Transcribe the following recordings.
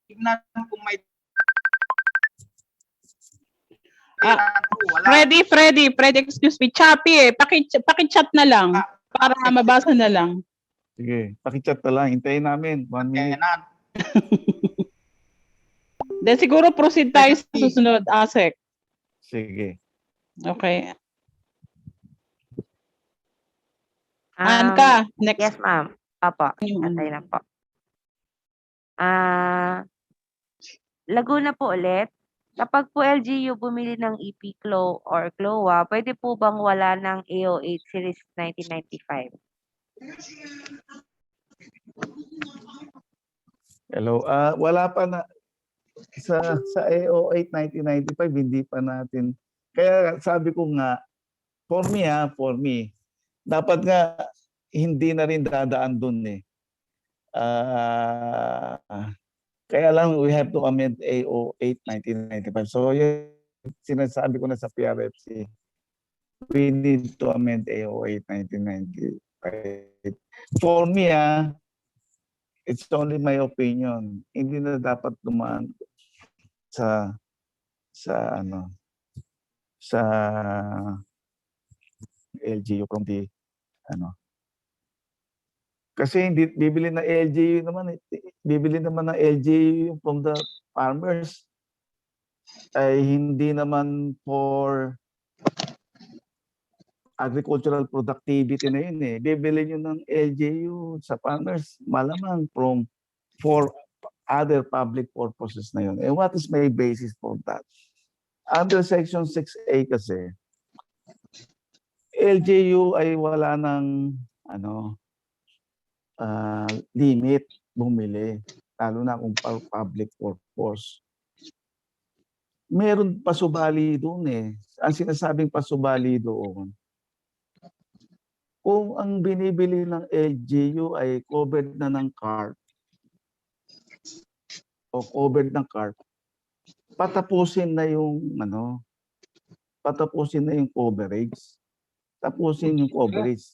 tignan kung may Freddy, excuse me. Choppy eh. Paki-chat na lang para mabasa na lang. Sige, paki-chat na lang. Hintayin namin. 1 minute. Then siguro proceed tayo sa susunod, Asek. Sige. Okay. Anka, next. Yes, ma'am. Opo, antay lang po. Laguna po ulit. Kapag po LGU bumili ng EP-CLO or CLOA, pwede po bang wala ng AO8 Series 1995? Hello. Wala pa na sa AO8 1995, hindi pa natin. Kaya sabi ko nga, for me, dapat nga hindi na rin dadaan dun eh. Kaya lang we have to amend AO8 1995. So yun, sinasabi ko na sa PRFC, we need to amend AO8 1995. For me, it's only my opinion. Hindi na dapat dumaan sa LGU from the kasi hindi bibili ng LGU naman, bibili naman ng LGU from the farmers ay hindi naman for agricultural productivity na yun eh. Bibili nyo ng LGU sa farmers malamang for other public purposes na yun. And what is my basis for that? Under Section 6A kasi, LGU ay wala ng limit bumili, lalo na kung public purpose. Meron pasubali doon eh. Ang sinasabing pasubali doon, kung ang binibili ng LGU ay covered na ng CARP o covered ng CARP, patapusin na yung coverage. Tapusin yung coverage.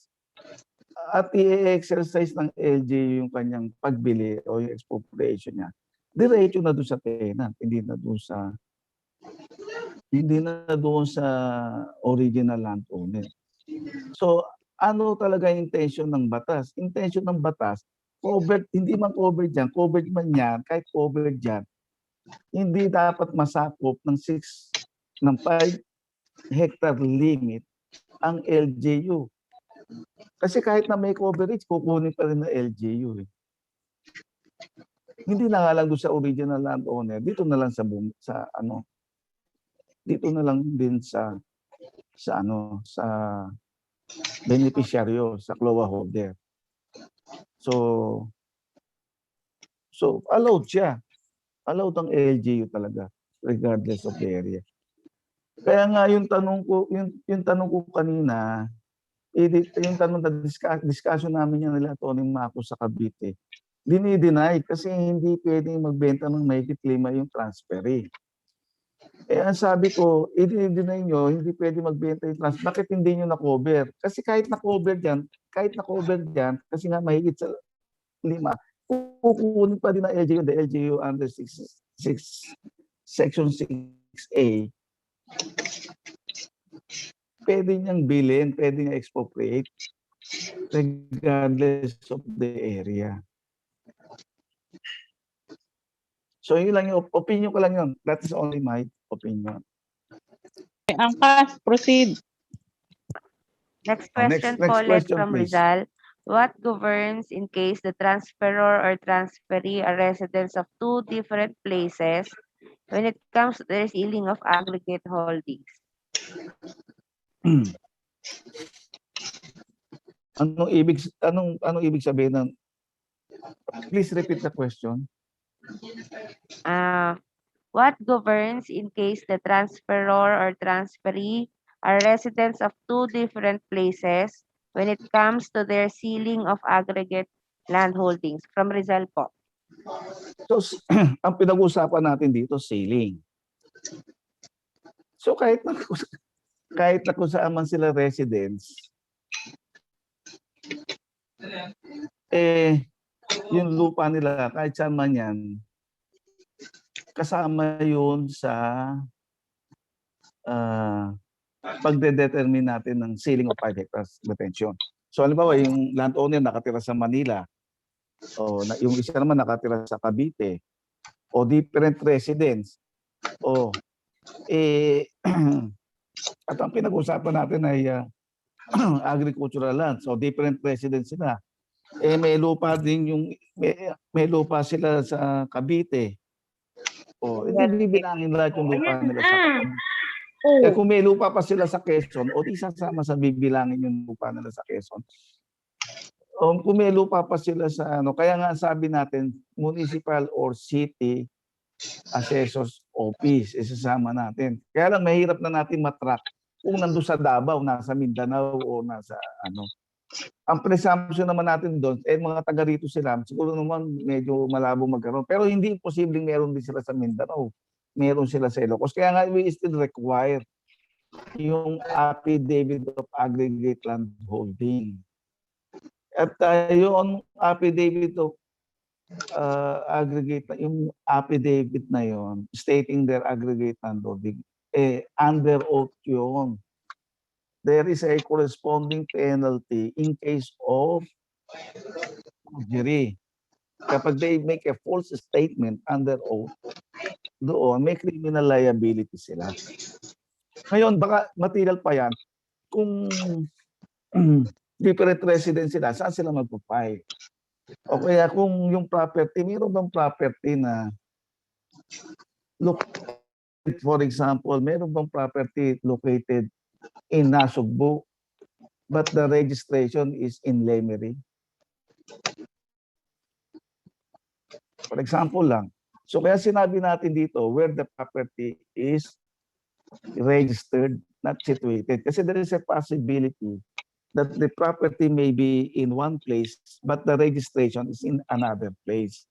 At i-exercise ng LGU yung kanyang pagbili o yung expropriation niya. Diretso na doon sa tenant, hindi na doon sa original landowner. So, ano talaga yung intention ng batas? Intention ng batas, covered, hindi man covered yan, covered man yan, kahit covered yan, hindi dapat masakop ng 5 hectare limit ang LGU. Kasi kahit na may coverage, kukunin pa rin ng LGU. Hindi na nga lang doon sa original landowner, dito na lang dito na lang din sa beneficiaryo, sa CLOA holder. So allowed siya. Allowed ang LGU talaga, regardless of the area. Kaya nga yung tanong ko kanina, yung tanong na discussion namin yan nila Tony Marcos sa Cavite, dinideny kasi hindi pwedeng magbenta ng mahigit 5 yung transferee. Ang sabi ko, i-deny nyo, hindi pwedeng magbenta yung transfer. Bakit hindi nyo na-cover? Kasi kahit na-cover dyan, kasi nga mahigit sa 5, kukunin pa din ng LGU, the LGU under Section 6A, pwede niyang bilhin, pwede niyang expropriate regardless of the area. So yun lang yung opinion ko lang yun. That is only my opinion. Okay, Angka, proceed. Next question po ulit from Rizal. What governs in case the transferor or transferee are residents of 2 different places when it comes to the sealing of aggregate holdings? Anong ibig sabihin ng please repeat the question? What governs in case the transferor or transferee are residents of 2 different places when it comes to their sealing of aggregate land holdings? From Rizal po. So, ang pinag-uusapan natin dito, sealing. So, kahit na kung saan man sila residents, yung lupa nila, kahit saan man yan, kasama yun sa pagdedetermine natin ng ceiling of 5 hectares retention. So halimbawa, yung landowner nakatira sa Manila, o yung isa naman nakatira sa Cavite, o different residents, o at ang pinag-usapan natin ay agricultural land. So different residents sila. May lupa din may lupa sila sa Cavite. O hindi bibilangin lahat yung lupa nila sa Cavite. Kung may lupa pa sila sa Quezon, o di sasama sa bibilangin yung lupa nila sa Quezon. O kung may lupa pa sila sa kaya nga sabi natin, municipal or city assessor's office, isasama natin. Kaya lang mahirap na natin matrack kung nandun sa Davao, nasa Mindanao, o nasa Ang presumption naman natin doon, mga taga rito sila, siguro naman medyo malabo magkaroon. Pero hindi posibleng meron din sila sa Mindanao. Meron sila sa Ilocos. Kaya nga we still require yung affidavit of aggregate land holding. At yung affidavit of aggregate, yung affidavit na yon stating their aggregate land holding, under oath yun. There is a corresponding penalty in case of forgery. Kapag they make a false statement under oath, doon may criminal liability sila. Ngayon, baka material pa yan, kung different residents sila, saan sila magpapay? O kaya kung yung property, mayroon bang property na, for example, mayroon bang property located in Nasugbu, but the registration is in Lemery? For example lang. So kaya sinabi natin dito where the property is registered, not situated. Kasi there is a possibility that the property may be in one place, but the registration is in another place.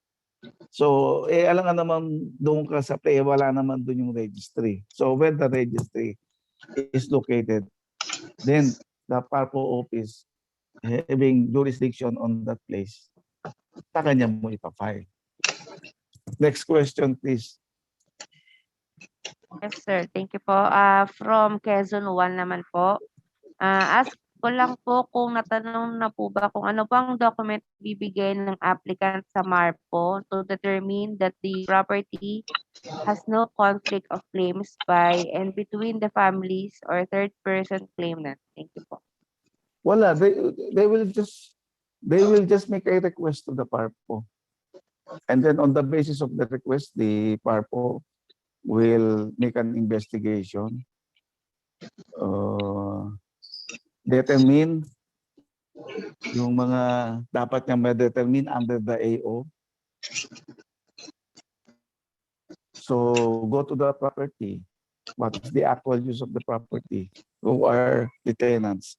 So, alam nga naman doon ka sa play, wala naman doon yung registry. So, where the registry is located, then the PARPO office having jurisdiction on that place, sa kanya mo ipafile. Next question, please. Yes, sir. Thank you po. From Quezon 1 naman po. Ask ko lang po kung natanong na po ba kung ano pang document bibigay ng applicant sa MARPO to determine that the property has no conflict of claims by and between the families or third-person claimant. Thank you po. Wala. They will just make a request to the PARPO. And then on the basis of the request, the PARPO will make an investigation, determine yung mga dapat niya ma-determine under the AO. So go to the property. What is the actual use of the property? Who are the tenants,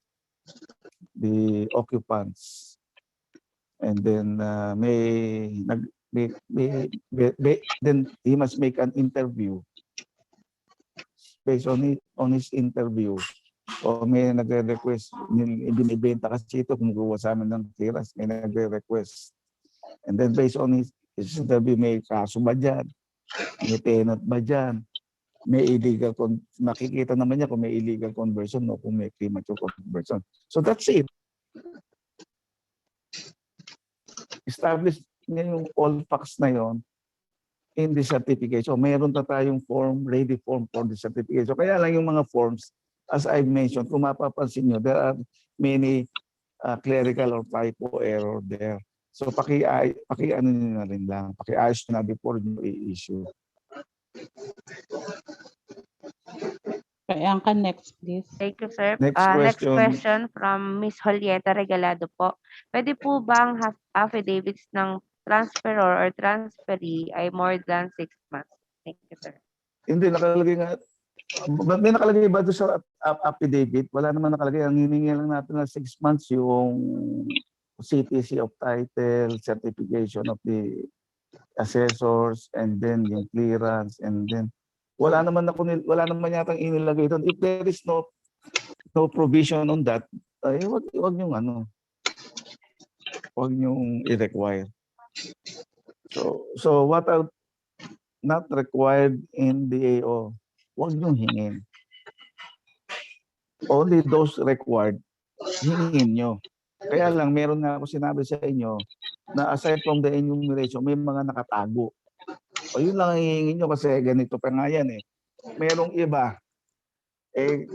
the occupants? And then then he must make an interview. Based on his interview, o may nagre-request, binibenta kasi ito, kumukuha sa amin ng clearance, may nagre-request. And then based on his interview, may kaso ba dyan? May tenant ba dyan? May illegal, makikita naman niya kung may illegal conversion o kung may premature conversion. So that's it. Establish niya yung all facts na yon in the certification. Mayroon na tayong form, ready form for the certification. Kaya lang yung mga forms, as I've mentioned, kung mapapansin nyo, there are many clerical or typo error there. So paki-ano nyo na rin lang, paki-ayos nyo na before nyo i-issue. Kaya ka next, please. Thank you, sir. Next Next question. question from Miss Julieta Regalado po. Pwede po bang affidavits ng transferor or transferee ay more than 6 months? Thank you, sir. Hindi, nakalagay nga. May nakalagay ba doon sa affidavit? Wala naman nakalagay. Ang hiningi lang natin na 6 months yung CTC of title, certification of the assessors, and then yung clearance, and then wala naman yatang inilagay doon. If there is no provision on that, wag niyong i-require. So what not required in the AO, huwag nyo hingin. Only those required, hingin nyo. Kaya lang, meron nga ako sinabi sa inyo na aside from the enumeration, may mga nakatago. O yun lang ang hihingin nyo kasi ganito pa nga yan eh. Merong iba,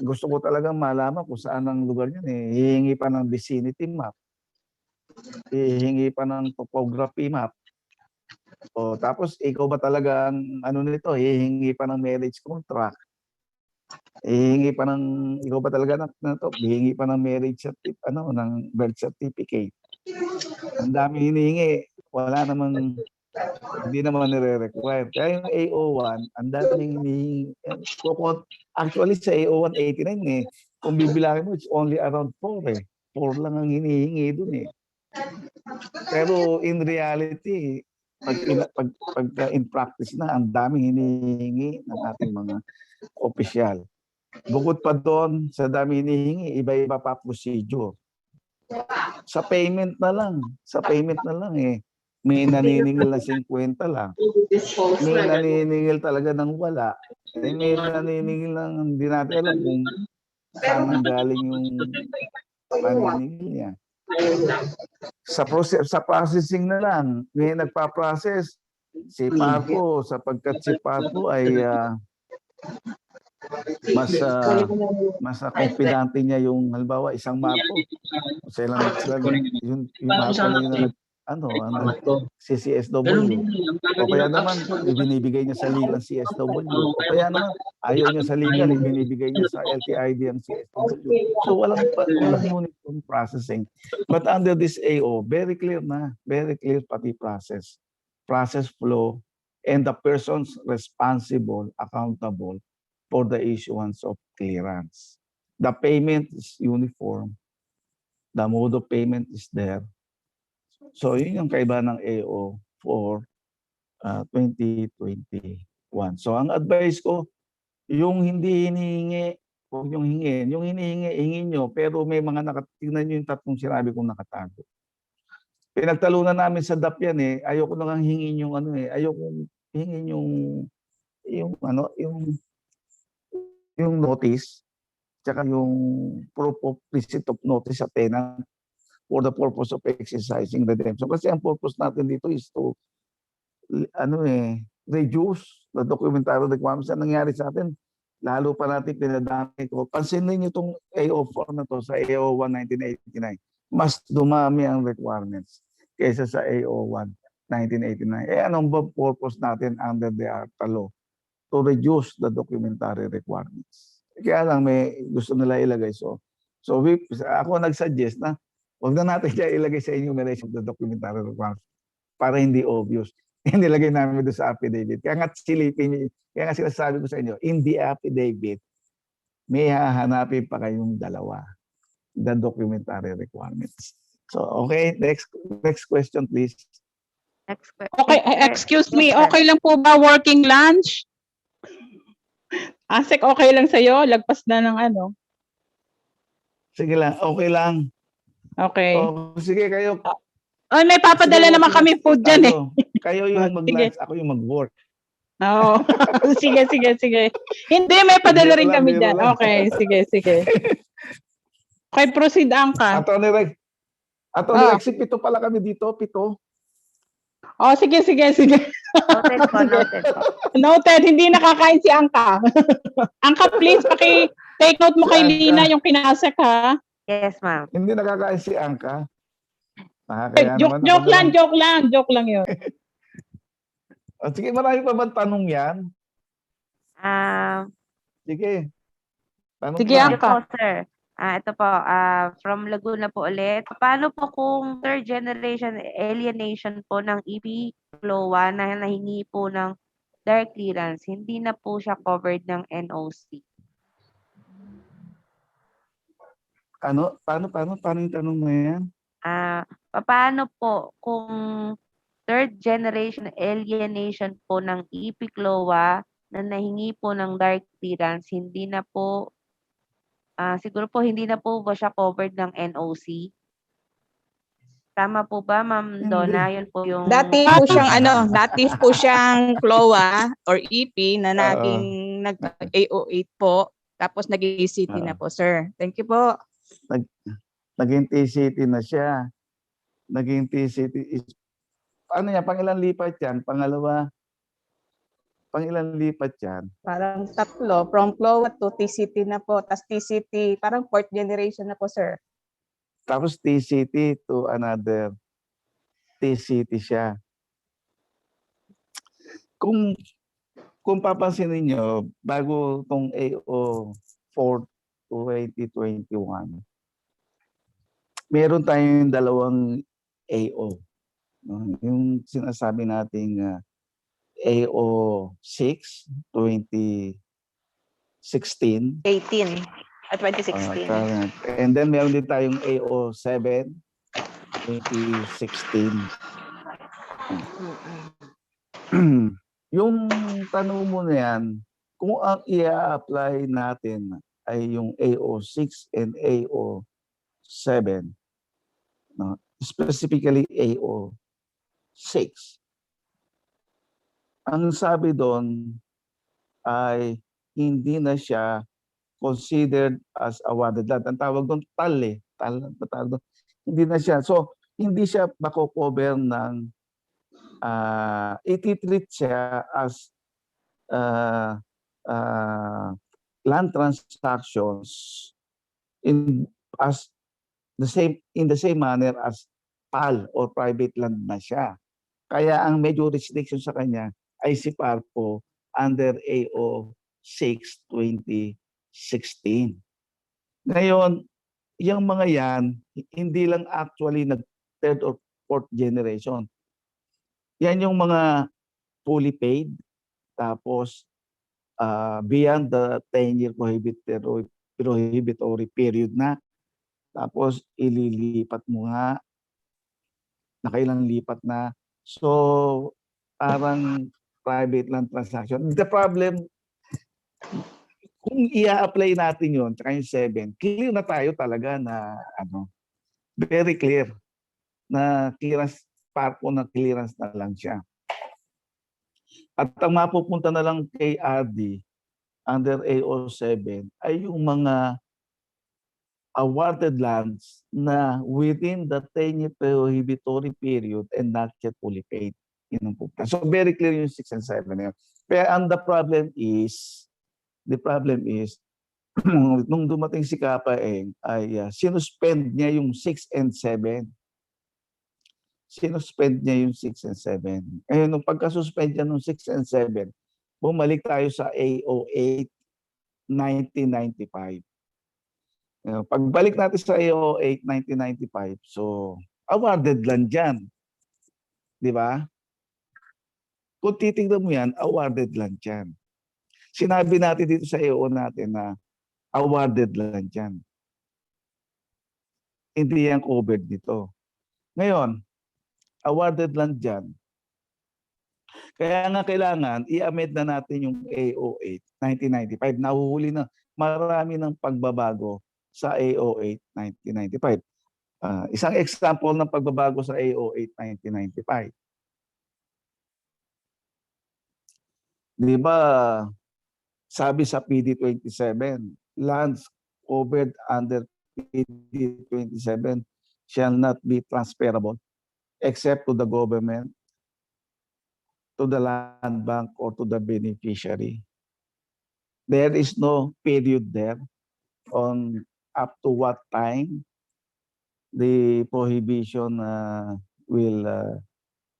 gusto ko talagang malaman kung saan ang lugar niyan eh. Hihingi pa ng vicinity map. Hihingi pa ng topography map. O tapos ikaw ba talaga ang ano nito, hihingi pa ng marriage contract. Hihingi pa ng ikaw ba talaga hihingi pa ng marriage ng birth certificate. Ang dami hinihingi, wala namang hindi naman nire-require. Kaya yung AO1, ang daming hinihingi. Actually sa AO1 89 eh, kung bibilangin mo it's only around 4 eh. 4 lang ang hinihingi dun eh. Pero in reality, pag in practice na, ang daming hinihingi ng ating mga opisyal. Bukod pa doon, sa dami hinihingi, iba-iba pa procedure. Sa payment na lang eh. May naniningil na 50 lang. May naniningil talaga ng wala. May naniningil ng hindi natin alam kung saan nanggaling yung paniningil niya. Sa processing na lang, may nagpa-process si Parco sapagkat si Parco ay mas confidente niya yung halimbawa isang mapo. Sila yung mapo na yun na CCSW. O kaya naman ibinibigay niya sa legal CSW. O kaya naman ayaw niya sa legal, ibinibigay niya sa LTID ang CSW. So walang uniform processing. But under this AO, very clear pati process flow, and the persons responsible, accountable for the issuance of clearance. The payment is uniform. The mode of payment is there. So yun yung kaiba ng AO for 2021. So ang advice ko, yung hindi hinihingi, huwag niyong hingin. Yung hinihingi, hingin nyo, pero may mga tingnan nyo yung tatlong sinabi kong nakatago. Pinagtalunan namin sa DAP yan eh. Ayoko nang hingin yung ayoko hingin yung notice, tsaka yung proof of receipt of notice sa tenant for the purpose of exercising redemption. Kasi ang purpose natin dito is to reduce the documentary requirements. Ang nangyari sa atin, lalo pa natin pinadami ko. Pansinin niyo itong AO4 na to sa AO1 1989. Mas dumami ang requirements kaysa sa AO1 1989. Anong ba purpose natin under the ARTA law? To reduce the documentary requirements. Kaya lang may gusto nila ilagay. So ako nag-suggest na huwag na natin siya ilagay sa enumeration of the documentary requirements para hindi obvious. Nilagay namin doon sa affidavit. Kaya nga sinasabi ko sa inyo, in the affidavit, may hahanapin pa kayong dalawa. The documentary requirements. So, okay, next question, please. Next question. Okay, excuse me, okay lang po ba working lunch? Asek, okay lang sa'yo? Lagpas na ng ano? Sige lang, okay lang. Okay. Oh, sige kayo. Ay, may papadala naman kami food dyan eh. Kayo yung mag-lunch, ako yung mag-work. Oo. Sige. Hindi, may padala rin kami dyan. Okay, sige. Okay, proceed, Angka. Attorney Rex, Rex, 7 pala kami dito, 7. Oh, sige. Noted po. Noted, hindi nakakain si Angka. Angka, please, take note mo kay Lina yung pinasek, ha? Yes, ma'am. Hindi nakakain si Angka. Joke lang yun. Sige, marami pa bang tanong yan? Sige. Sige, Angka. Po, sir. Ito po, from Laguna po ulit. Paano po kung third generation alienation po ng EP CLOA na nahingi po ng direct clearance, hindi na po siya covered ng NOC? Paano yung tanong mo yan? Paano po kung third generation alienation po ng EP CLOA na nahingi po ng direct clearance, hindi na po siguro po hindi na po ba siya covered ng NOC? Tama po ba, Ma'am Donna? Yun po yung... Dati po siyang dati po siyang CLOA or EP na naging nag-AO8 po. Tapos naging city na po, sir. Thank you po. Naging TCT na siya. Naging TCT is, ano yan, pangilan lipat yan? Pangalawa, pangilan lipat yan? Parang tatlo. From CLOA to TCT na po. Tapos TCT, parang fourth generation na po, sir. Tapos TCT to another TCT siya. Kung papansin niyo bago tong AO 4 2021, meron tayong dalawang AO. No? Yung sinasabi nating AO 6 2016. 18 at 2016. And then meron din tayong AO 7 2016. Yung tanong mo na yan, kung ang i-apply natin ay yung AO6 and AO7, no? Specifically AO6, ang sabi doon ay hindi na siya considered as awarded land. Ang tawag doon tal. Hindi na siya. So, hindi siya mako-cover ng ititreat siya as land transactions in the same manner as PAL or private land na siya. Kaya ang major restriction sa kanya ay si PARPO under AO 6 2016. Ngayon, yung mga yan, hindi lang actually third or fourth generation. Yan yung mga fully paid, tapos beyond the 10-year prohibitory period na, tapos ililipat mo nga, nakailang lipat na. So, parang private land transaction. The problem, kung i-apply natin yun, tsaka yung 7, clear na tayo talaga na, very clear na clearance, PARPO na clearance na lang siya. At ang mapupunta na lang kay RD under AO7 ay yung mga awarded lands na within the 10-year prohibitory period and not yet fully paid. So very clear yung 6 and 7 na yun. And the problem is, nung dumating si Kapaeng ay sinuspend niya yung 6 and 7. Sinuspend niya yung 6 and 7. Ngayon, nung pagka-suspend niya ng 6 and 7, bumalik tayo sa AO8 1995. Pagbalik natin sa AO8 1995, so awarded land dyan. Di ba? Kung titignan mo yan, awarded land dyan. Sinabi natin dito sa AO natin na awarded land dyan. Hindi yan covered dito. Ngayon, awarded land dyan. Kaya nga kailangan i-amend na natin yung AO8 1995. Nahuhuli na marami ng pagbabago sa AO8 1995. Isang example ng pagbabago sa AO8 1995. Di ba, sabi sa PD27, lands covered under PD27 shall not be transferable except to the government, to the land bank, or to the beneficiary. There is no period there on up to what time the prohibition will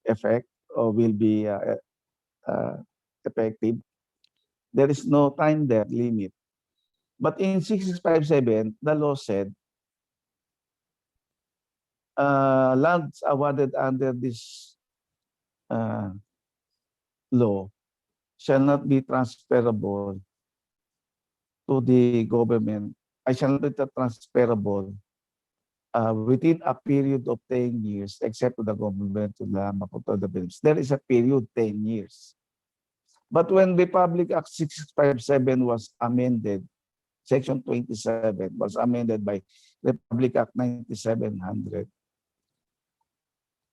affect or will be effective. There is no time there limit. But in 6657, the law said lands awarded under this law shall not be transferable to the government. I shall not be transferable within a period of 10 years, except to the government, to the bills. There is a period 10 years. But when the Republic Act 657 was amended, Section 27 was amended by Republic Act 9700.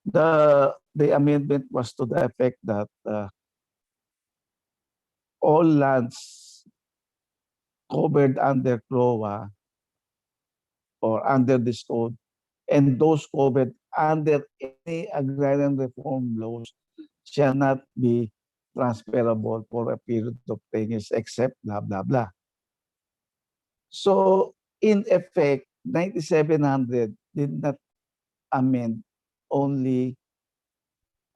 The amendment was to the effect that all lands covered under CLOA or under this code and those covered under any agrarian reform laws shall not be transferable for a period of 10 years except blah, blah, blah. So, in effect, 9700 did not amend only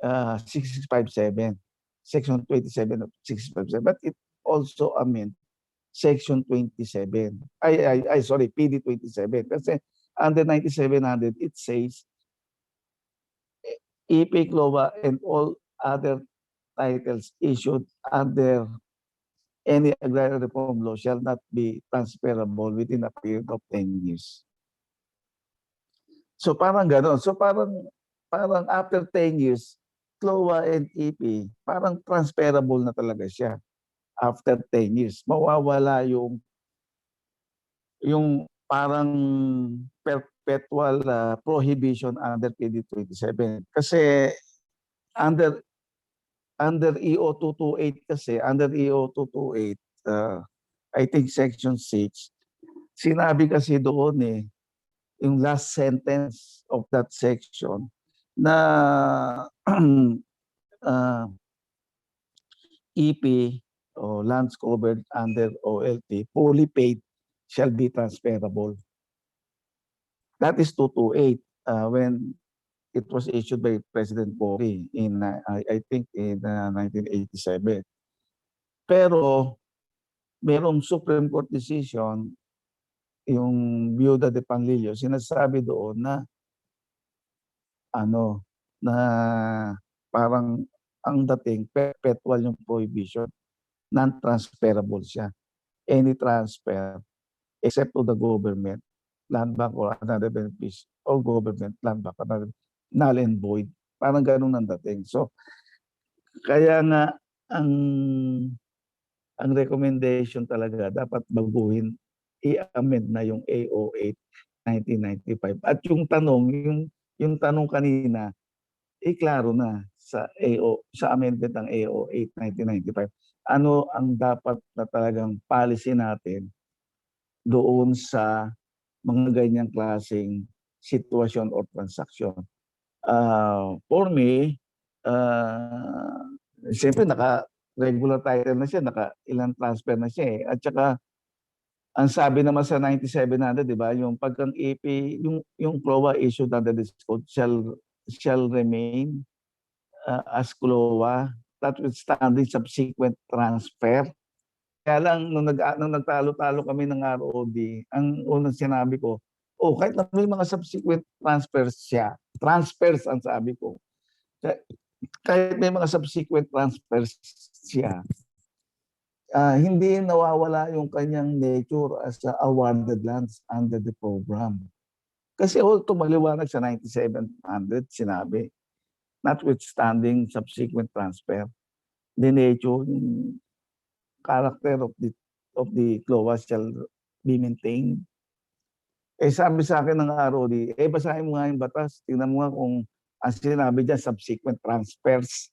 6657, Section 27 of 6657, but it also amend Section 27. Sorry, PD 27. Kasi under 9700, it says EP CLOA and all other titles issued under any agrarian reform law shall not be transferable within a period of 10 years. So parang gano'n. So parang after 10 years, CLOA and EP, parang transferable na talaga siya. After 10 years, mawawala yung parang perpetual prohibition under PD 27. Kasi under EO 228 kasi, under EO 228, I think Section 6, sinabi kasi doon yung last sentence of that section na EP o lands covered under OLT fully paid shall be transferable. That is 228 when it was issued by President Cory in I think in 1987. Pero merong Supreme Court decision, yung Viuda de Panlilio, sinasabi doon na na parang ang dating perpetual yung prohibition, non-transferable siya. Any transfer except to the government, land bank or another beneficiary or government, land bank, another null and void. Parang ganun ang dating. So, kaya nga ang recommendation talaga dapat baguhin, i-amend na yung AO 8 1995. At yung tanong kanina, klaro na sa amendment ng AO 8 1995. Ano ang dapat na talagang policy natin doon sa mga ganyang klaseng sitwasyon o transaksyon. For me, siyempre naka-regular title na siya, naka-ilang transfer na siya . At saka, ang sabi naman sa 9700, di ba, yung pagkang EP, yung CLOA issued under this code shall remain as CLOA, notwithstanding subsequent transfer. Kaya lang, nung nagtalo-talo kami ng ROD, ang unang sinabi ko, kahit na may mga subsequent transfers ang sabi ko. Kahit may mga subsequent transfers siya, hindi nawawala yung kanyang nature as awarded lands under the program. Kasi maliwanag sa 9700 sinabi, notwithstanding subsequent transfer, the nature, character of the CLOA shall be maintained. Sabi sa akin ng ROD, basahin mo nga yung batas, tingnan mo nga kung ang sinabi dyan, subsequent transfers.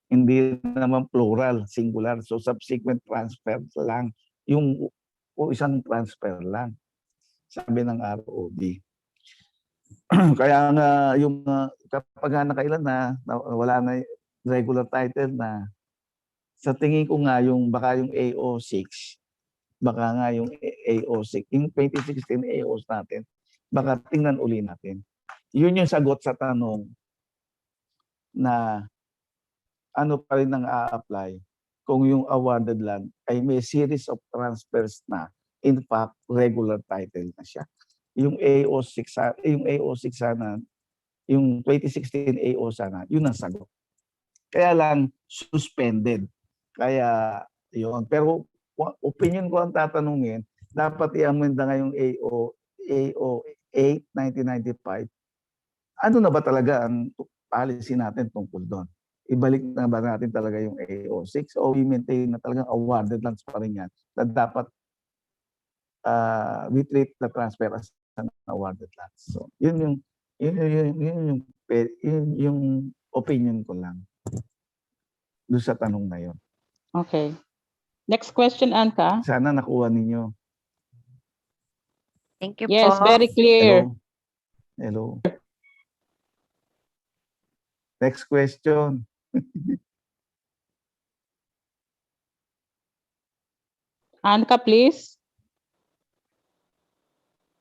Hindi naman plural, singular. So subsequent transfers lang, yung isang transfer lang, sabi ng ROD. Kaya nga, yung kapag nakailan na, wala na regular title na, sa tingin ko nga baka yung AO6, baka nga yung AO6, yung 2016 AOs natin, baka tingnan uli natin. Yun yung sagot sa tanong na ano pa rin ang a-apply kung yung awarded land ay may series of transfers na, in fact, regular title na siya. Yung AO6 sana, yung 2016 AO sana, yun ang sagot. Kaya lang, suspended. Kaya, yun. Pero, opinion ko ang tatanungin, dapat i-amenda nga yung AO 8 1995. Ano na ba talaga ang policy natin tungkol doon? Ibalik na ba natin talaga yung AO6 o i-maintain na talagang awarded lands pa rin yan na dapat we treat the transfer as an awarded lands. So, yun yung Yung opinion ko lang doon sa tanong na yun. Okay. Next question, Anka. Sana nakuha ninyo. Thank you Yes, po. very clear. Hello. Next question. Anka, please.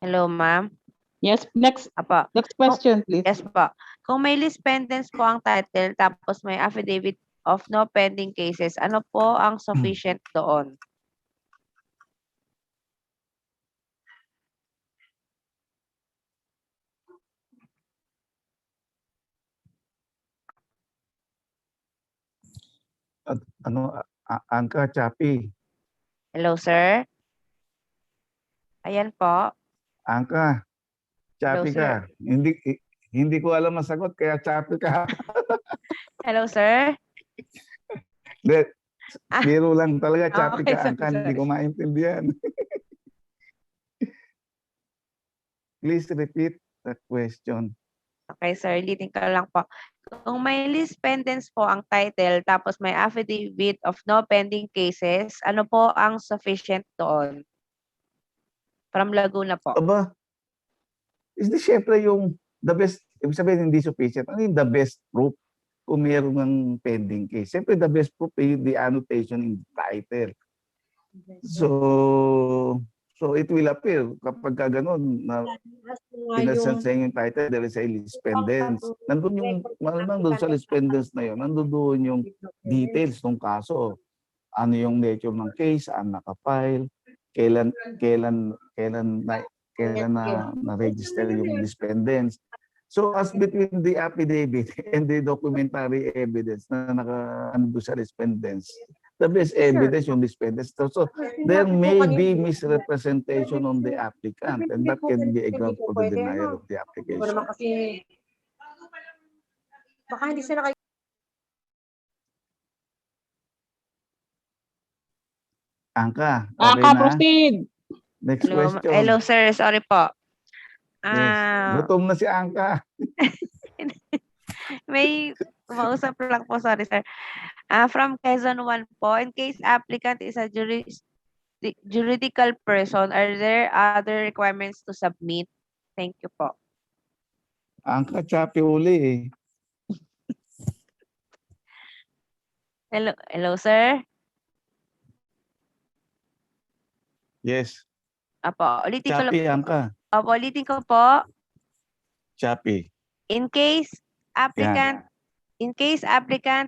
Hello, ma'am. Yes, next Apo. question, please. Yes po. Kung may list pendants po ang title tapos may affidavit of no pending cases, ano po ang sufficient doon? At Angka, Chapi. Hello, sir? Ayan po. Angka, Chapi Hello, ka. Hindi ko alam ang sagot, kaya Chapi ka. Hello, sir? Biro lang talaga, Chapi Okay, ka, Angka. Hindi ko maintindihan. Please repeat the question. Okay, sir. Ulitin ko lang po. Kung may list pendants po ang title tapos may affidavit of no pending cases, ano po ang sufficient doon? From Laguna po. Aba, hindi syempre yung the best, ibig sabihin hindi sufficient. Ano yung the best proof kung mayroon ng pending case? Siyempre the best proof is the annotation in the title. So it will appear kapag ka ganun na pinasend sa yung title, there is a list pendants. Nandun yung, malamang doon sa list pendants na yun, nandun doon yung details ng kaso. Ano yung nature ng case, saan nakafile, kailan na-register yung list pendants. So as between the affidavit and the documentary evidence na naka-ano sa list pendants, the best evidence yung list pendants. So there may be misrepresentation on the applicant, and that can be a ground for the denial of the application. Baka hindi sila kayo. Angka, okay Anka, na? proceed. Next Hello, question. hello, sir. Sorry po. Yes. Gutom na si Angka. May mausap lang po, sorry, sir. From Quezon 1 po, in case applicant is a juridical person, are there other requirements to submit? Thank you po. Angka, Chapi uli eh. Hello, sir. Yes. Apo, ulitin ko lang. Chapi, Angka. Apo, ulitin ko po. Chapi. In case applicant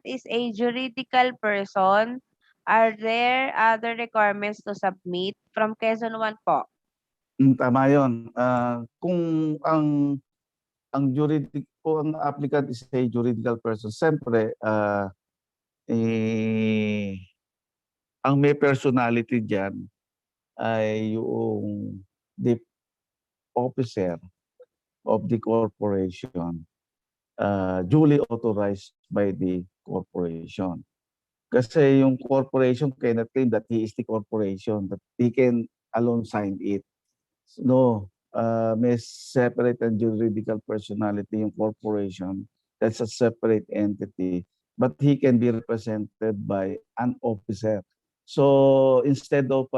is a juridical person, are there other requirements to submit? From Quezon 1 po. Tama yun. Kung ang applicant is a juridical person, siyempre, ang may personality dyan ay yung the officer of the corporation duly authorized by the corporation. Kasi yung corporation cannot claim that he is the corporation, that he can alone sign it. No, may separate and juridical personality yung corporation. That's a separate entity. But he can be represented by an officer. So instead of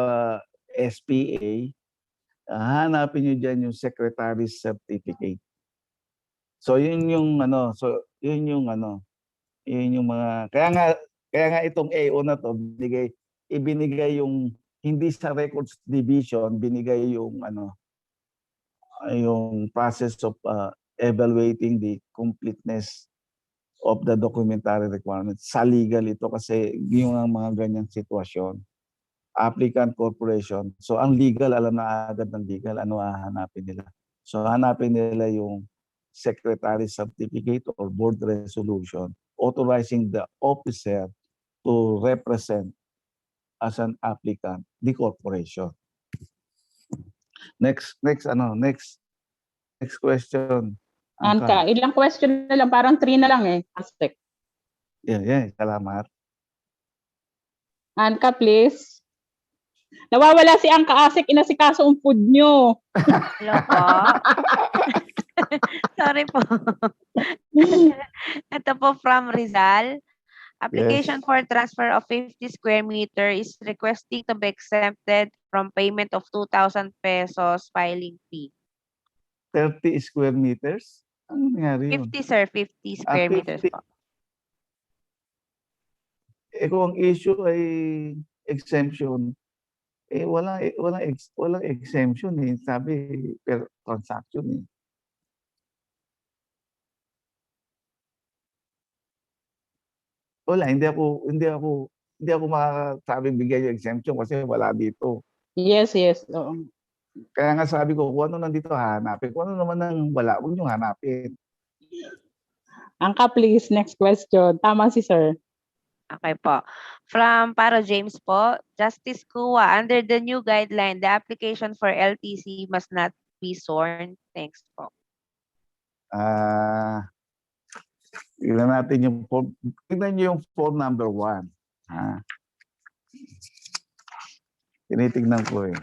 SPA, hanapin nyo dyan yung secretary's certificate. So yun yung mga kaya nga itong AO na to ibinigay yung hindi sa records division, binigay yung yung process of evaluating the completeness of the documentary requirements. Sa legal ito kasi yung mga ganyang sitwasyon. Applicant corporation. So ang legal, alam na agad ng legal, ano hahanapin nila. So hanapin nila yung secretary certificate or board resolution authorizing the officer to represent as an applicant the corporation. Next question. Anka, ilang question na lang, parang 3 na lang eh. Aspect. Yeah, salamat. Anka, please. Nawawala si Anka Asik, inasikaso ang food nyo. Hello po. Sorry po. Ito po from Rizal. Application Yes. for transfer of 50 square meter is requesting to be exempted from payment of 2,000 pesos filing fee. 30 square meters? Ano nangyari yun? 50, sir. 50 square meters 50. po. Kung ang issue ay exemption, walang exemption eh. Sabi per transaction eh. Wala, hindi ako makakasabing bigyan yung exemption kasi wala dito. Yes, yes. Oo. Kaya nga sabi ko, kung ano nandito hanapin. Kung ano naman ang wala, huwag niyong hanapin. Angka, please. Next question. Tama si sir. Okay po. From Para James po, Justice Kuwa, under the new guideline, the application for LTC must not be sworn. Thanks po. Tignan natin yung form. Tignan niyo yung form number 1. Tinitignan ko eh.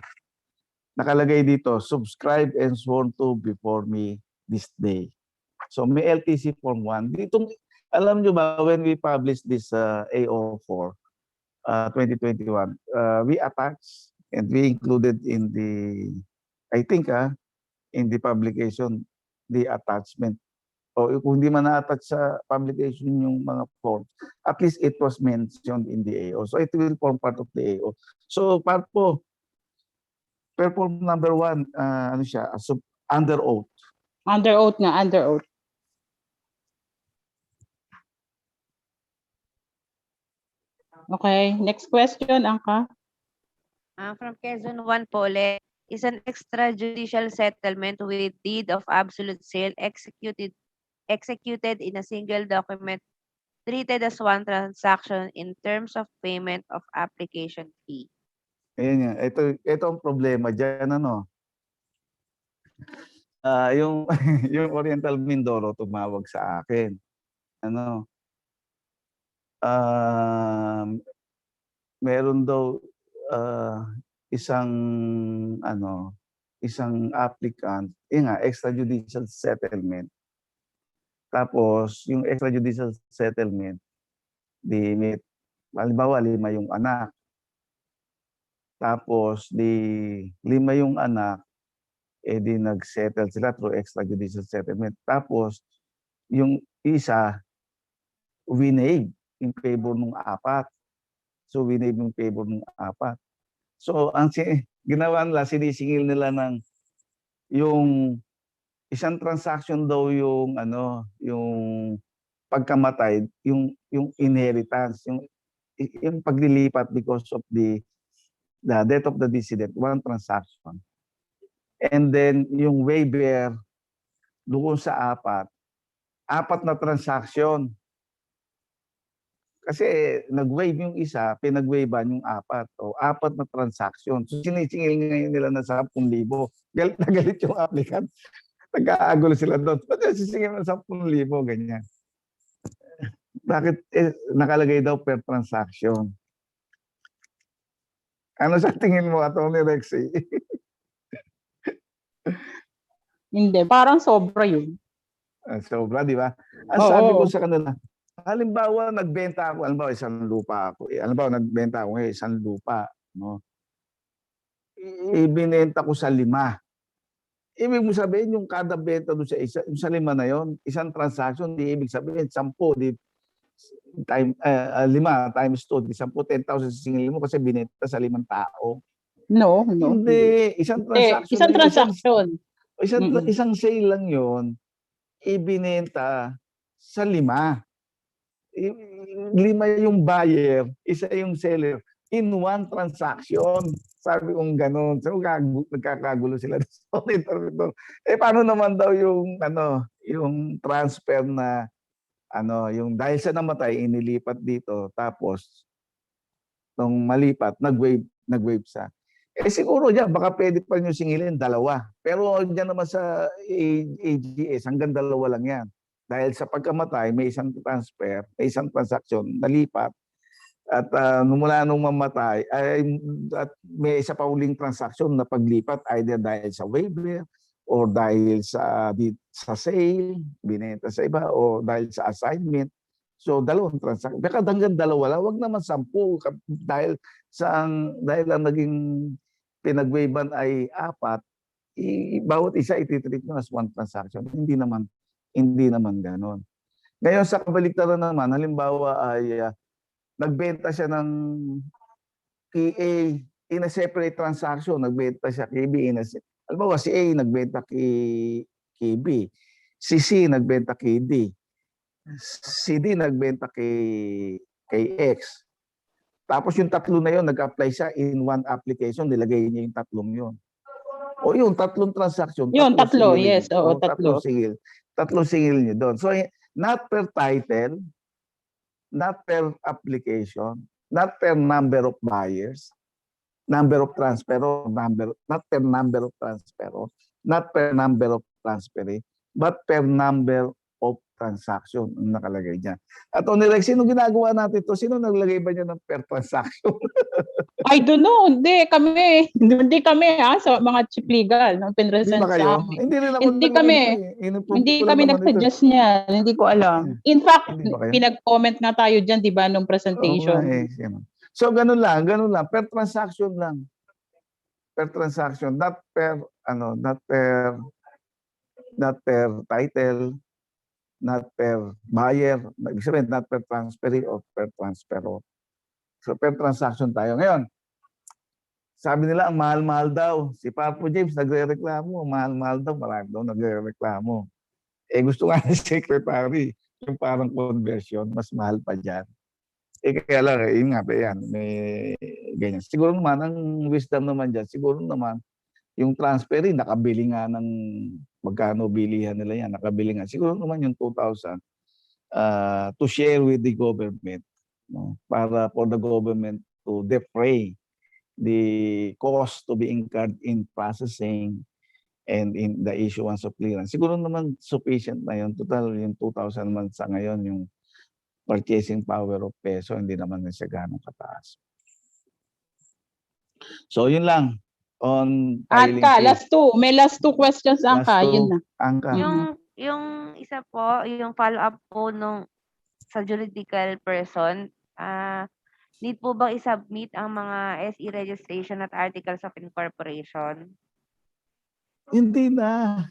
Nakalagay dito, subscribe and sworn to before me this day. So may LTC form 1. Dito, alam nyo ba, when we published this AO4 2021, we attached and we included in the, I think in the publication, the attachment. O kung hindi man na-attach sa publication yung mga forms, at least it was mentioned in the AO. So it will form part of the AO. So part po, per form number 1, ano siya, under oath. Under oath nga, under oath. Okay, next question, Angka. From Quezon 1 po ulit, is an extrajudicial settlement with deed of absolute sale executed in a single document treated as one transaction in terms of payment of application fee. Ayan nga, ito ang problema diyan ano. Yung yung Oriental Mindoro tumawag sa akin. Ano? Meron daw isang applicant, extrajudicial settlement. Tapos yung extrajudicial settlement, halimbawa 5 yung anak. Tapos 5 yung anak, di nag-settle sila through extrajudicial settlement. Tapos yung isa winave in favor ng 4. So winave in favor ng 4. So ang ginawa nila, sinisingil nila ng yung isang transaction daw yung yung pagkamatay, yung inheritance, yung paglilipat because of the death of the decedent, one transaction. And then yung waiver doon sa 4 na transaction. Kasi nag-waive yung isa, pinag-waivean yung 4. O 4 na transaction. So sinisingil ngayon nila na 10,000. Galit na galit yung applicant. Nag-aagulo sila doon. Ba't sisingil na 10,000? Ganyan. Bakit nakalagay daw per transaction? Ano sa tingin mo, Atty. Rexy? Hindi, parang sobra yun. Sobra, di ba? Ang sabi ko sa kanila, halimbawa nagbenta ako, halimbawa isang lupa ako. Halimbawa nagbenta ako isang lupa, no? Ibinenta ko sa 5. Ibig mo sabihin yung kada benta doon sa isa, yung sa 5 na yon, isang transaction, di ibig sabihin 10 5 times 2, di 10,000 sisingilin mo kasi binenta sa 5 tao. No. Hindi, isang transaction. Isang transaction. Isang sale lang yon, ibinenta sa 5. 5 yung buyer, isa yung seller in one transaction. Sabi kong gano'n. So nagkakagulo sila sa auditor. Paano naman daw yung yung transfer na yung dahil sa namatay inilipat dito tapos nung malipat nag-waive sa. Siguro diyan baka pwede pa niyo singilin 2. Pero diyan naman sa AGS hanggang 2 lang 'yan. Dahil sa pagkamatay, may isang transfer, may isang transaction, nalipat. At mula nung mamatay, at may isa pa uling transaction na paglipat either dahil sa waiver or dahil sa sale, binenta sa iba, o dahil sa assignment. So, dalawang transaction. Baka hanggang dalawa lang, wag naman 10 dahil dahil ang naging pinag-waivean ay 4, bawat isa ititreat mo as one transaction. Hindi naman gano'n. Ngayon sa kabaliktaran naman, halimbawa ay nagbenta siya ng kay A in a separate transaction, nagbenta siya kay B halimbawa si A nagbenta kay B, si C nagbenta kay D, si D nagbenta kay X. Tapos yung tatlo na yon nag-apply siya in one application, nilagay niya yung tatlong yon. O yung tatlong transaction, Yun, tatlo, yes. Oo, tatlo. Tatlong singil niyo doon. So, not per title, not per application, not per number of buyers, number of transfer, not per number of transfer, not per number of transferee, but per number of transaction ang nakalagay dyan. At Onelec, sino ginagawa natin ito? Sino naglagay ba niya ng per transaction? I don't know. Hindi kami sa mga chief legal no pinresent sa amin. Hindi rin ako Hindi kami. Hindi kami nag-suggest niya. Hindi ko alam. In fact, pinag-comment nga tayo diyan, 'di ba, nung presentation. So ganun lang, per transaction lang. Per transaction, not per title, not per buyer, ibig sabihin not per transferee or per transferor. So per transaction tayo. Ngayon, sabi nila ang mahal-mahal daw. Si Papo James nagre-reklamo, mahal-mahal daw, marami daw nagre-reklamo. Gusto nga ni Secretary, yung parang conversion, mas mahal pa dyan. Kaya lang, yun nga, yan, may ganyan. Siguro naman, ang wisdom naman dyan, siguro naman, yung transferee, nakabili nga ng magkano bilihan nila yan, nakabili nga. Siguro naman yung 2,000 to share with the government, no? Para for the government to defray the cost to be incurred in processing and in the issuance of clearance. Siguro naman sufficient na yun. Total, yung 2,000 man sa ngayon, yung purchasing power of peso, hindi naman na siya ganong kataas. So, yun lang. On Angka, last two. May last two questions, Angka. Yun na. Angka. Yung isa po, yung follow-up po sa juridical person, need po bang i-submit ang mga SE registration at articles of incorporation? Hindi na.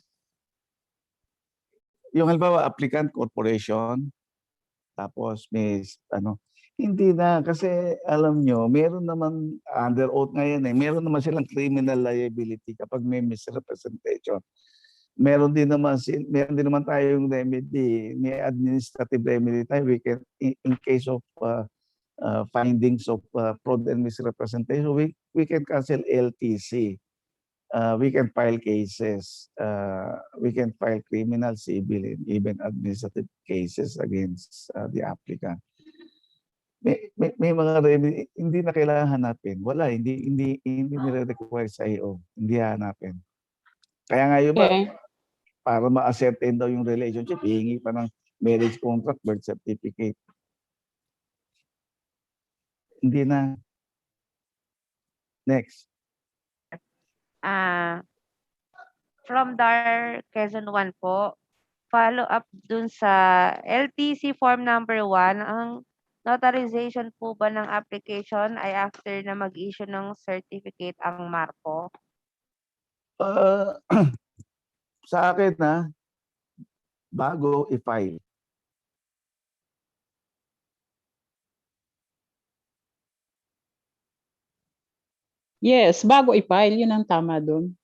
Yung halimbawa, applicant corporation, tapos may hindi na kasi alam nyo, meron naman under oath ngayon meron naman silang criminal liability kapag may misrepresentation. Meron din naman tayong remedy, may administrative remedy tayo. We can, in case of findings of fraud and misrepresentation, we can cancel LTC. We can file cases. We can file criminal, civil, and even administrative cases against the applicant. May mga remedy, hindi na kailangan hanapin. Wala, hindi nire-require sa IO. Hindi hanapin. Kaya nga yun ba, para ma-ascertain daw yung relationship, hihingi pa ng marriage contract, birth certificate. Hindi na. Next. From DAR Quezon 1 po, follow up dun sa LTC form number 1, ang notarization po ba ng application ay after na mag-issue ng certificate ang Marco? Sa akin bago i-file. Yes, bago i-file, yun ang tama doon.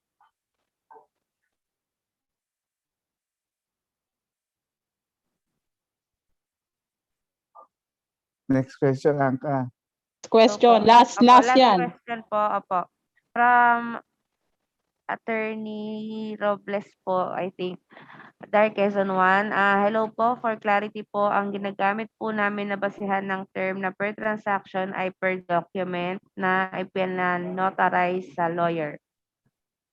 Next question, Angka. Question, last yan. Question po, opo. From Attorney Robles po, I think. DAR Quezon 1. Hello po, for clarity po, ang ginagamit po namin na basihan ng term na per transaction ay per document na ipinanotarize sa lawyer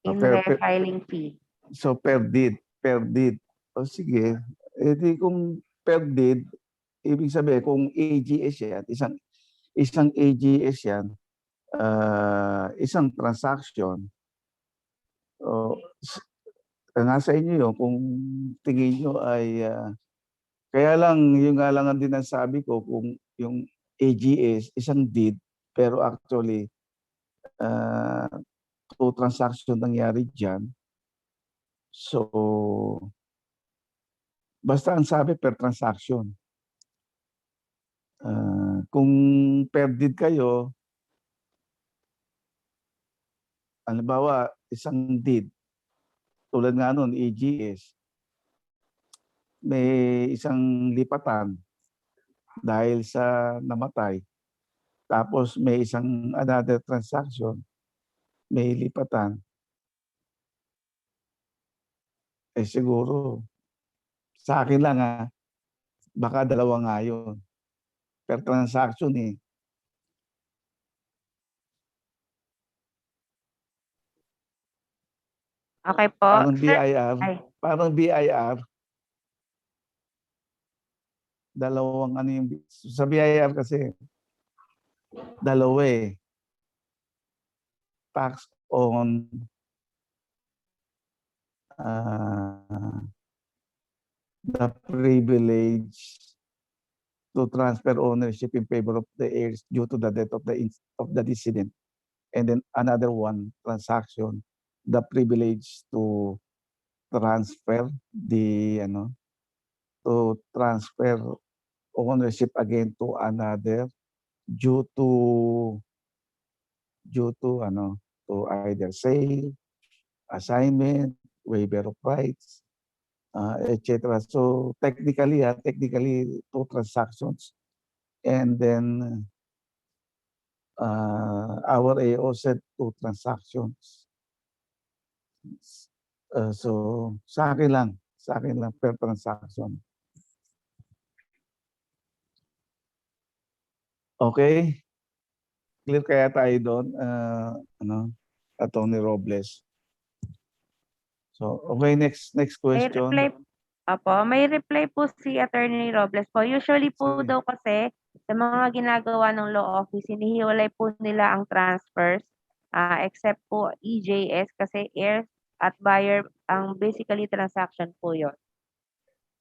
in their filing fee. So per deed. O sige, edi kung per deed, ibig sabihin kung AGS yan, isang AGS yan, isang transaction, nasa inyo yun kung tingin nyo ay kaya lang yung nga lang din ang sabi ko kung yung AGS isang deed pero actually two transaction nangyari dyan. So basta ang sabi per transaction. Kung per deed kayo, halimbawa isang deed tulad nga nun, AGS, may isang lipatan dahil sa namatay. Tapos may isang another transaction, may lipatan. Siguro, sa akin lang baka dalawa nga yun. Per transaction Okay po. Parang Sir, BIR, parang BIR, dalawang yung, sa BIR kasi, dalawa tax on the privilege to transfer ownership in favor of the heirs due to the death of the decedent. And then another one transaction, the privilege to transfer ownership again to another due to either sale, assignment, waiver of rights, etc. So technically two transactions, and then our AO said two transactions. So sa akin lang per transaction. Okay? Clear kaya tayo doon, Attorney Robles. So, okay, next question. May reply po si Attorney Robles po. Usually po daw kasi sa mga ginagawa ng law office, hinihiwalay po nila ang transfers except po EJS kasi heirs at buyer ang basically transaction po yun.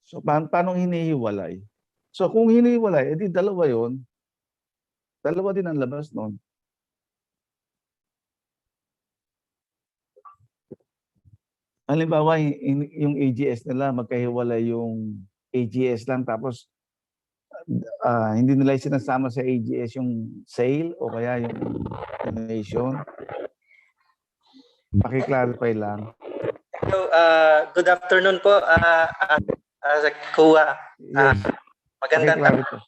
So, paano hinihiwalay? So, kung hinihiwalay, edi dalawa yun. Dalawa din ang labas nun. Halimbawa, yung AGS nila, magkahiwalay yung AGS lang, tapos hindi nila sinasama sa AGS yung sale o kaya yung donation. Paki-clarify lang. Hello, good afternoon po, Kuya. Yes. Magandang Paki-clarify.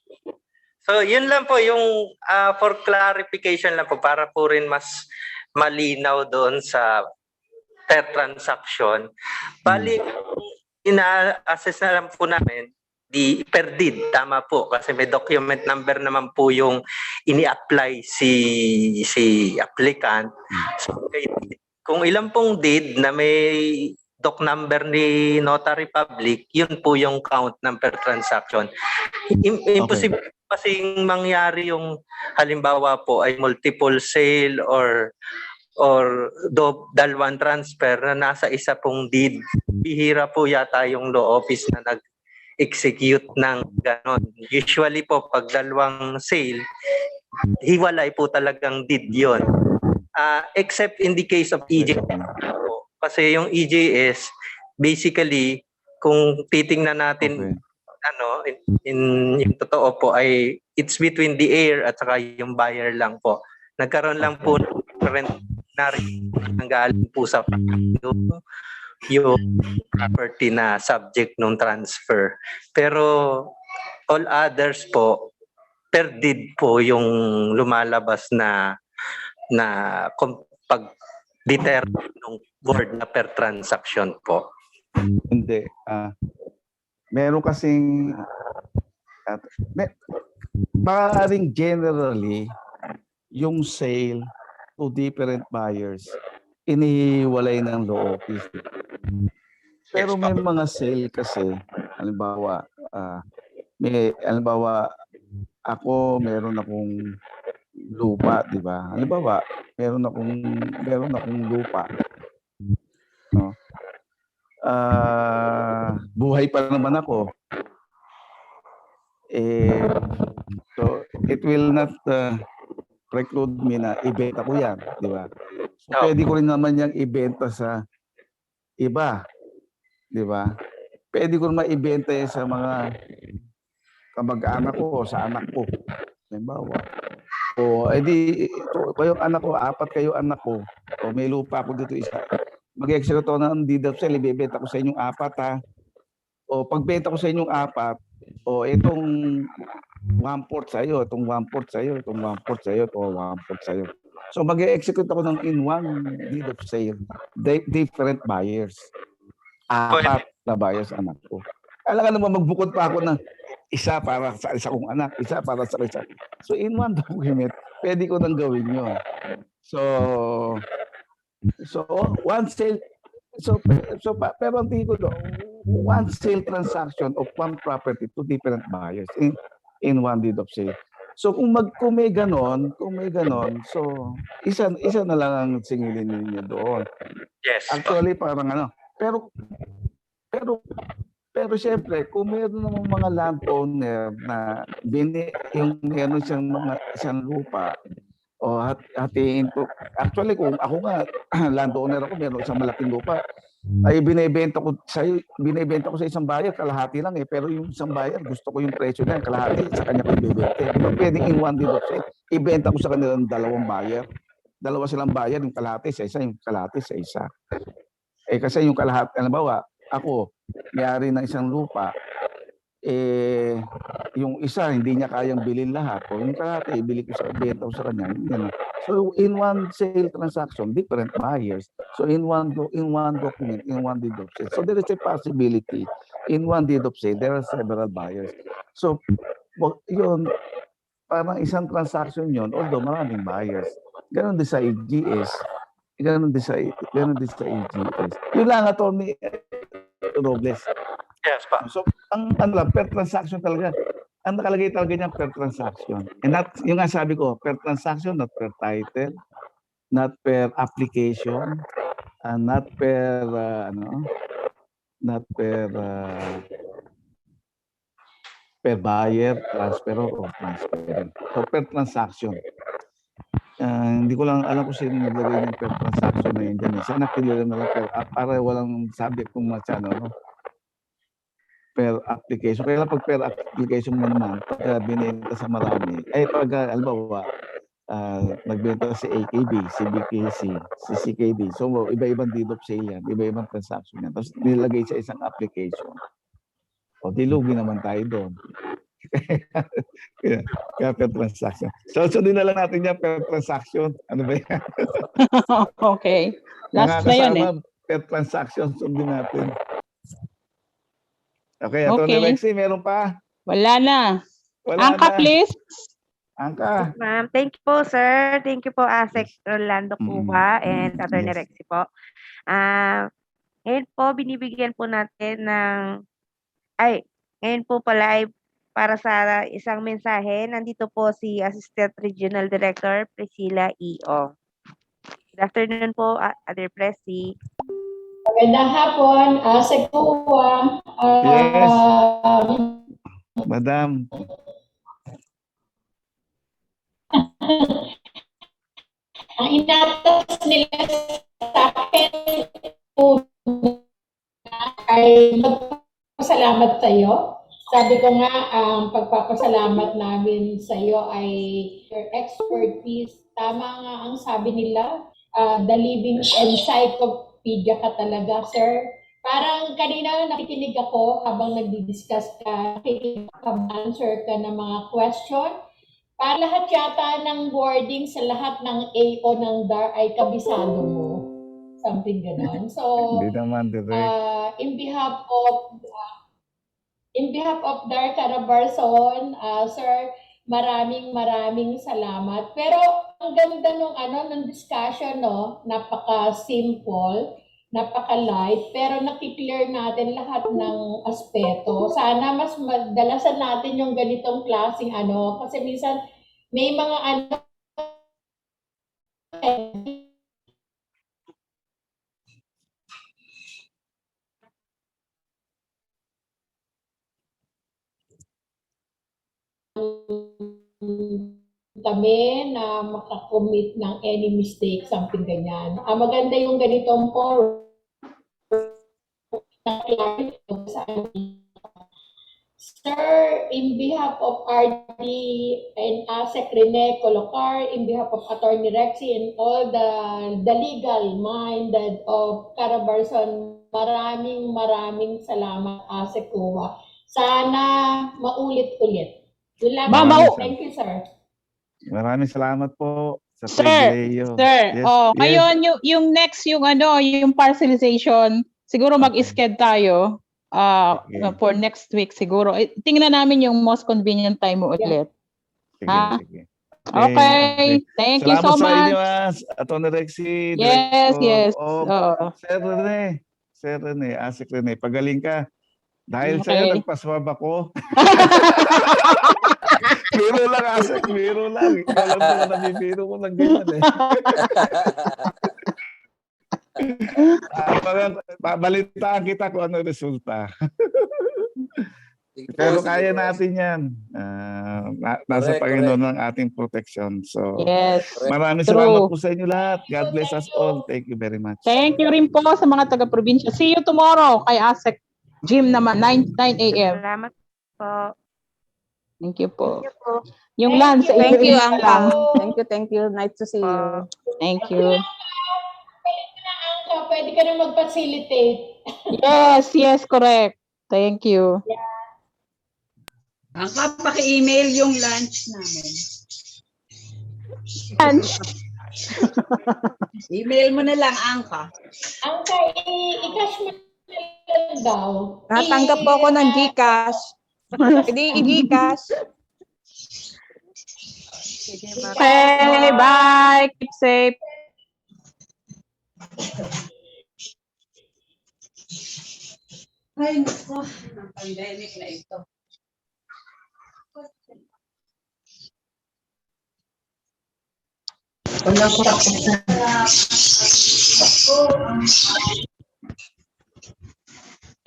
So, yun lang po yung for clarification lang po para po rin mas malinaw doon sa per transaction. Bali, ina-assess na lang po namin di per deed, tama po kasi may document number naman po yung ini-apply si applicant. So, kung ilan pong deed na may doc number ni Notary Public, yun po yung count ng per transaction. Imposible kasing mangyari yung halimbawa po ay multiple sale or dalawang transfer na nasa isa pong deed. Bihira po yata yung law office na nag-execute ng ganon. Usually po pag dalawang sale, hiwalay po talagang deed yun. Except in the case of EJS. Kasi yung EJS, basically, kung titingnan natin yung totoo po ay it's between the heir at saka yung buyer lang po. Nagkaroon lang po ng different ng galing po sa yung property na subject ng transfer. Pero all others po per deed po yung lumalabas na pag determine ng board na per transaction po. Hindi. Meron kasing maaaring generally yung sale to different buyers inihiwalay ng law office. Pero may mga sale kasi halimbawa meron akong lupa, di ba? Halimbawa, meron akong lupa. No? buhay pa naman ako, so it will not preclude me na ibenta ko yan, di ba? So, pwede ko rin naman yang ibenta sa iba, di ba? Pwede ko naman ibenta yan sa mga kamag-anak ko o sa anak ko. Halimbawa. O edi kayong anak ko, 4 kayo anak ko. O may lupa ako dito isa. Mag-execute ako ng deed of sale, ibebenta ko sa inyong 4 ha. O pagbenta ko sa inyong 4, o itong 1/4 sa'yo, itong 1/4 sa'yo, itong 1/4 sa'yo, itong 1/4 sa'yo. So mag-execute ako ng in one deed of sale. Different buyers. 4 na buyers anak ko. Alam ka naman magbukod pa ako ng isa para sa isa kong anak, isa para sa isa. So in one document, pwede ko nang gawin yun. So one sale, pero ang tingin ko doon, one sale transaction of one property to different buyers in one deed of sale. So kung may ganon, so isa na lang ang singilin niyo doon. Yes. Actually parang pero siyempre, kung meron namang mga landowner na yung meron siyang lupa, o hatiin ko. Actually, kung ako nga, landowner ako, meron isang malaking lupa, ay binebenta ko sa isang buyer, kalahati lang eh. Pero yung isang buyer, gusto ko yung presyo niya, kalahati, sa kanya ko ibebenta. Diba pwedeng in one deed of sale, ibenta ko sa kanilang 2 buyer. 2 silang buyer, yung kalahati sa isa, yung kalahati sa isa. Kasi yung kalahati, halimbawa, ako, may-ari ng isang lupa, yung isa hindi niya kayang bilhin lahat, o yung kalahati ibili ko sa benta ko sa kanya. So in one sale transaction, different buyers. So in one document, in one deed of sale. So there is a possibility in one deed of sale there are several buyers. So yun, parang isang transaction yun, although maraming buyers. Ganon din sa EGS. Ganon din sa EGS. Yun lang, Atty. Robles. Yes, pa. So, ang per transaction talaga. Ang nakalagay talaga niya per transaction. And that, yung nga sabi ko, per transaction, not per title, not per application, and not per, per buyer, transfer or transferring. So, per transaction. Hindi ko lang alam kung sino naglagay ng per transaction na yun dyan. Sana kilala na lang para walang subject kung masyado, no? Per application. Kaya pag per application mo naman, pag binenta sa marami, pag albawa, nagbenta si AKB, si BKC, si CKD. So, iba-ibang deed of sale yan, iba-ibang transaction yan. Tapos nilagay sa isang application. O, dilugi naman tayo doon. Kaya per transaction. So, din na lang natin yan per transaction. Ano ba yan? Okay. Last na yun eh. Per transaction, sundin natin. Okay, Atty. Okay. Lexie, meron pa? Wala na. Wala Angka, na. please. Angka. Ma'am, thank you po, sir. Thank you po, ASEC Rolando Cuba and Atty. Yes. Rexy po. Ngayon po, binibigyan po natin ngayon po pala ay para sa isang mensahe. Nandito po si Assistant Regional Director Priscilla E.O. Good afternoon po, Atty. Presi. Magandang hapon, Segua. Yes. Madam. Ang inatas nila sa akin ay magpasalamat sa iyo. Sabi ko nga, ang pagpapasalamat namin sa iyo ay your expertise. Tama nga ang sabi nila, the living encyclopedia ka talaga, sir. Parang kanina nakikinig ako habang nagdi-discuss ka, answer ka ng mga question. Para lahat yata ng wording sa lahat ng AO ng DAR ay kabisado mo. Something ganon. So, Hindi naman direct. in behalf of DAR Carabarzon, sir, maraming salamat. Pero ang ganda ng discussion, no? Napaka-simple, napaka-light, pero nakiklear natin lahat ng aspeto. Sana mas madalasan natin yung ganitong klaseng kasi minsan may mga kami na makakommit ng any mistake, something ganyan. Maganda yung ganitong forum na client sa amin. Sir, in behalf of RD and ASEC Rene Colocar, in behalf of Attorney Rexy and all the legal-minded of Carabarzon, maraming salamat, ASEC COA. Sana maulit-ulit. Yun lang. Ma'am, Thank you, sir. Maraming salamat po sa Sir, pribileyo. sir. Yes, Oh, yes. ngayon yung next yung yung parcelization, siguro mag-schedule tayo Okay. for next week siguro. Tingnan namin yung most convenient time mo ulit. Sige, Ha? sige. Okay. Thank you so Salamat sa inyo, much. Atty. Rexy, Yes, Director. yes. Oh, Oo. Sir Rene, ASEC Rene, pagaling ka. Dahil sa'yo, Okay. nagpaswab ako. Biro lang, ASEC, biro lang. Ikaw lang naman nabibiro ko ng ganyan eh. Babalitaan kita kung ano resulta. Pero kaya natin yan. Nasa Panginoon ang ating protection. So, Yes. maraming True. salamat po sa inyo lahat. God bless us all. Thank you very much. Thank you rin po sa mga taga-probinsya. See you tomorrow kay ASEC Gym naman, 9 a.m. Salamat po. Thank you po. Thank you po. Yung Thank lunch sa you. inyo Thank you, lang. Angka. Thank you. Nice to see you. Thank Ako you. na, Angka, pwede ka na mag-facilitate. Yes, correct. Thank you. Ang paki-email yung lunch namin. Lunch. Email mo na lang, Angka. Angka, i-cash mo na lang daw. Natanggap po ako ng GCash. Hindi, i-GCash. Okay, bye. Keep safe. Ay, naku. Ang pandemic na ito. Walang tapos na.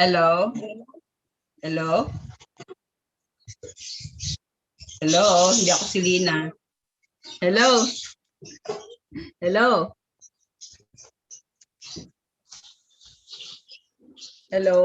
Hello? Hello? Hello? Hindi ako si Lina. Hello? Hello? Hello?